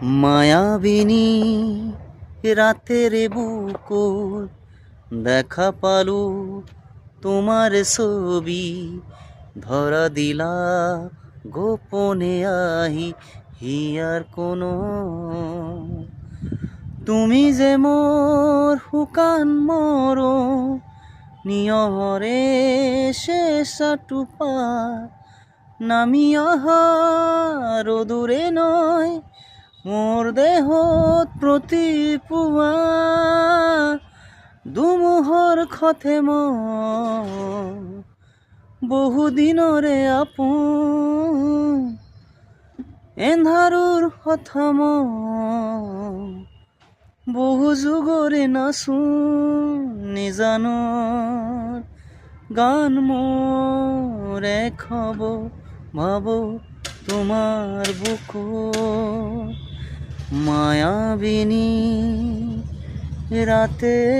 মায়াবিনী রাতের বুকুর দেখা পালু তোমার ছবি ধরা দিলা গোপনে আহি হিয়ার কোনো তুমি যে মোর হুকান মর নিয়হরে শেষাটু পার নামি আহার দূরে নয় মোর দেহত প্রতি পুয়া দুমুহর খথে বহুদিনরে আপুন এন্ধারুর হথম বহু যুগরে নাচুন নিজানৰ গান মোরে খব ভাব তোমার বুকু মায়াবিনী রাতে।